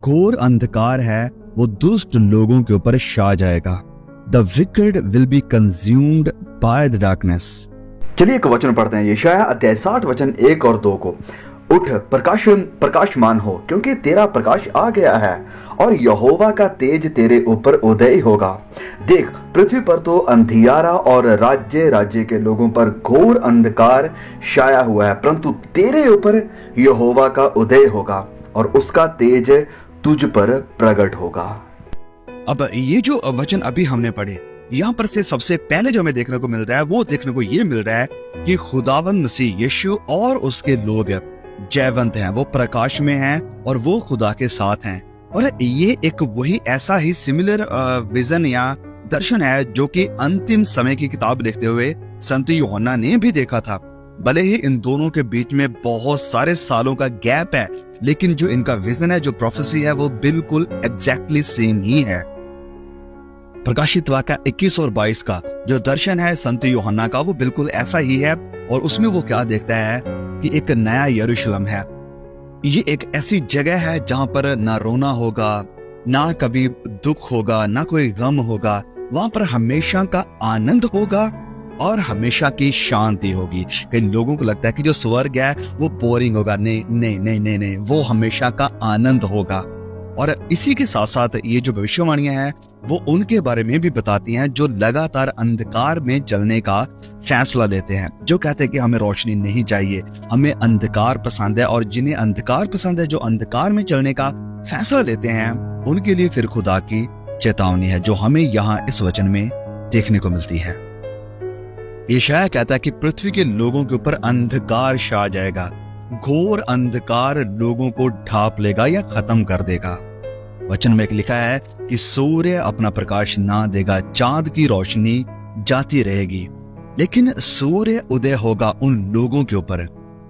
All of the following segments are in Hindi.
घोर अंधकार है वो दुष्ट लोगों के ऊपर छा जाएगा। The wicked will be consumed by the darkness. चलिए एक वचन पढ़ते हैं, यशायाह अध्याय 60 वचन 1 और 2 को। उठ, प्रकाशमान हो, क्योंकि तेरा प्रकाश आ गया है और यहोवा का तेज तेरे ऊपर उदय होगा। देख, पृथ्वी पर तो अंधियारा और राज्य राज्य के लोगों पर घोर अंधकार छाया हुआ है, परंतु तेरे ऊपर यहोवा का उदय होगा और उसका तेज तुझ पर प्रकट होगा। अब ये जो वचन अभी हमने पढ़े, यहाँ पर से सबसे पहले जो हमें देखने को मिल रहा है वो देखने को ये मिल रहा है कि खुदावंद मसीह यीशु और उसके लोग जयवंत हैं, वो प्रकाश में हैं और वो खुदा के साथ हैं। और ये एक वही ऐसा ही सिमिलर विजन या दर्शन है जो कि अंतिम समय की किताब लिखते हुए संत यूहन्ना ने भी देखा था। भले ही इन दोनों के बीच में बहुत सारे सालों का गैप है, लेकिन जो इनका विजन है, जो प्रोफेसी है, वो बिल्कुल एग्जैक्टली सेम ही है। प्रकाशित वाक्य 21 और 22 का जो दर्शन है संत यूहन्ना का, वो बिल्कुल ऐसा ही है। और उसमें वो क्या देखता है कि एक नया यरूशलेम है। ये एक ऐसी जगह है जहां पर ना रोना होगा, ना कभी दुख होगा, ना कोई गम होगा। वहां पर हमेशा का आनंद होगा और हमेशा की शांति होगी। कई लोगों को लगता है कि जो स्वर्ग है वो बोरिंग होगा। नहीं नहीं नहीं नहीं नहीं, वो हमेशा का आनंद होगा। और इसी के साथ साथ ये जो भविष्यवाणियां हैं वो उनके बारे में भी बताती हैं जो लगातार अंधकार में चलने का फैसला लेते हैं, जो कहते हैं कि हमें रोशनी नहीं चाहिए, हमें अंधकार पसंद है। और जिन्हें अंधकार पसंद है, जो अंधकार में चलने का फैसला लेते हैं, उनके लिए फिर खुदा की चेतावनी है जो हमें यहाँ इस वचन में देखने को मिलती है। यशायाह कहता है कि पृथ्वी के लोगों के ऊपर अंधकार छा जाएगा, घोर अंधकार लोगों को ढांप लेगा या खत्म कर देगा। वचन में एक लिखा है कि सूर्य अपना प्रकाश ना देगा, चांद की रोशनी जाती रहेगी, लेकिन सूर्य उदय होगा उन लोगों के ऊपर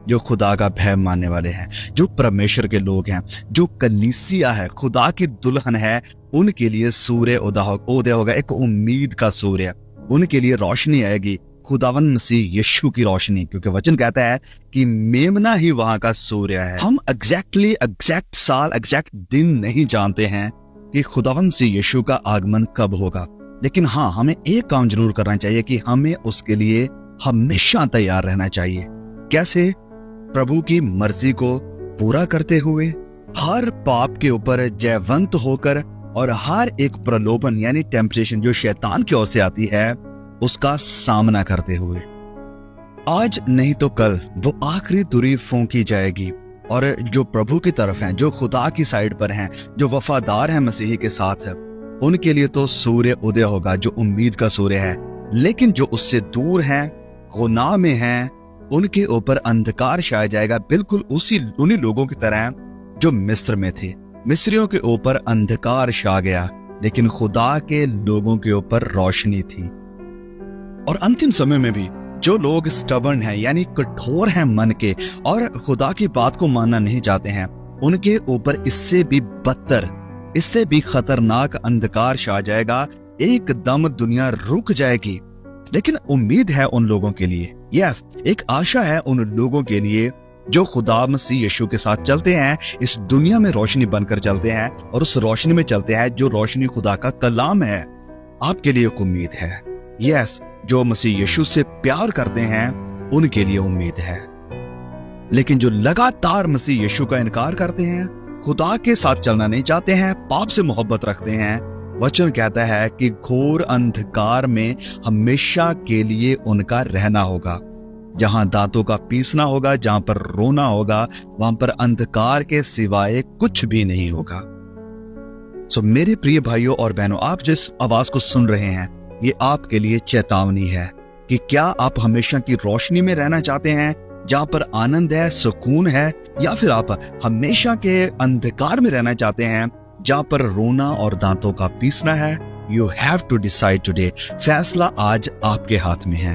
जो खुदा का भय मानने वाले हैं, जो परमेश्वर के लोग हैं, जो कलीसिया है, खुदा की दुल्हन है। उनके लिए सूर्य उदय होगा, एक उम्मीद का सूर्य। उनके लिए रोशनी आएगी, खुदावन मसीह यीशु की रोशनी, क्योंकि वचन कहता है कि मेमना ही वहां का सूर्य है। हम एग्जैक्ट साल, एग्जैक्ट दिन नहीं जानते हैं कि खुदावन मसीह यीशु का आगमन कब होगा, लेकिन हाँ, हमें एक काम जरूर करना चाहिए कि हमें उसके लिए हमेशा तैयार रहना चाहिए। कैसे? प्रभु की मर्जी को पूरा करते हुए, हर पाप के ऊपर जयवंत होकर और हर एक प्रलोभन यानी टेम्पटेशन जो शैतान की ओर से आती है उसका सामना करते हुए। आज नहीं तो कल वो आखिरी तुरी फूंकी जाएगी और जो प्रभु की तरफ हैं, जो खुदा की साइड पर हैं, जो वफादार हैं मसीही के साथ, उनके लिए तो सूर्य उदय होगा जो उम्मीद का सूर्य है। लेकिन जो उससे दूर हैं, गुनाह में हैं, उनके ऊपर अंधकार छाया जाएगा, बिल्कुल उन्हीं लोगों की तरह जो मिस्र में थे। मिस्रियों के ऊपर अंधकार छा गया, लेकिन खुदा के लोगों के ऊपर रोशनी थी। और अंतिम समय में भी जो लोग स्टबर्न हैं यानी कठोर हैं मन के और खुदा की बात को मानना नहीं चाहते हैं, उनके ऊपर इससे भी बदतर, इससे भी खतरनाक अंधकार छा जाएगा। एकदम दुनिया रुक जाएगी। लेकिन उम्मीद है उन लोगों के लिए, यस, एक आशा है उन लोगों के लिए जो खुदा मसीह यीशु के साथ चलते हैं, इस दुनिया में रोशनी बनकर चलते हैं और उस रोशनी में चलते हैं जो रोशनी खुदा का कलाम है। आपके लिए एक उम्मीद है, यस, जो मसीह यीशु से प्यार करते हैं उनके लिए उम्मीद है। लेकिन जो लगातार मसीह यीशु का इनकार करते हैं, खुदा के साथ चलना नहीं चाहते हैं, पाप से मोहब्बत रखते हैं, वचन कहता है कि घोर अंधकार में हमेशा के लिए उनका रहना होगा। जहां दांतों का पीसना होगा, जहां पर रोना होगा, वहां पर अंधकार के सिवाय कुछ भी नहीं होगा। सो मेरे प्रिय भाइयों और बहनों, आप जिस आवाज को सुन रहे हैं, ये आपके लिए चेतावनी है कि क्या आप हमेशा की रोशनी में रहना चाहते हैं जहां पर आनंद है, सुकून है, या फिर आप हमेशा के अंधकार में रहना चाहते हैं जहां पर रोना और दांतों का पीसना है। You have to decide today. फैसला आज आपके हाथ में है।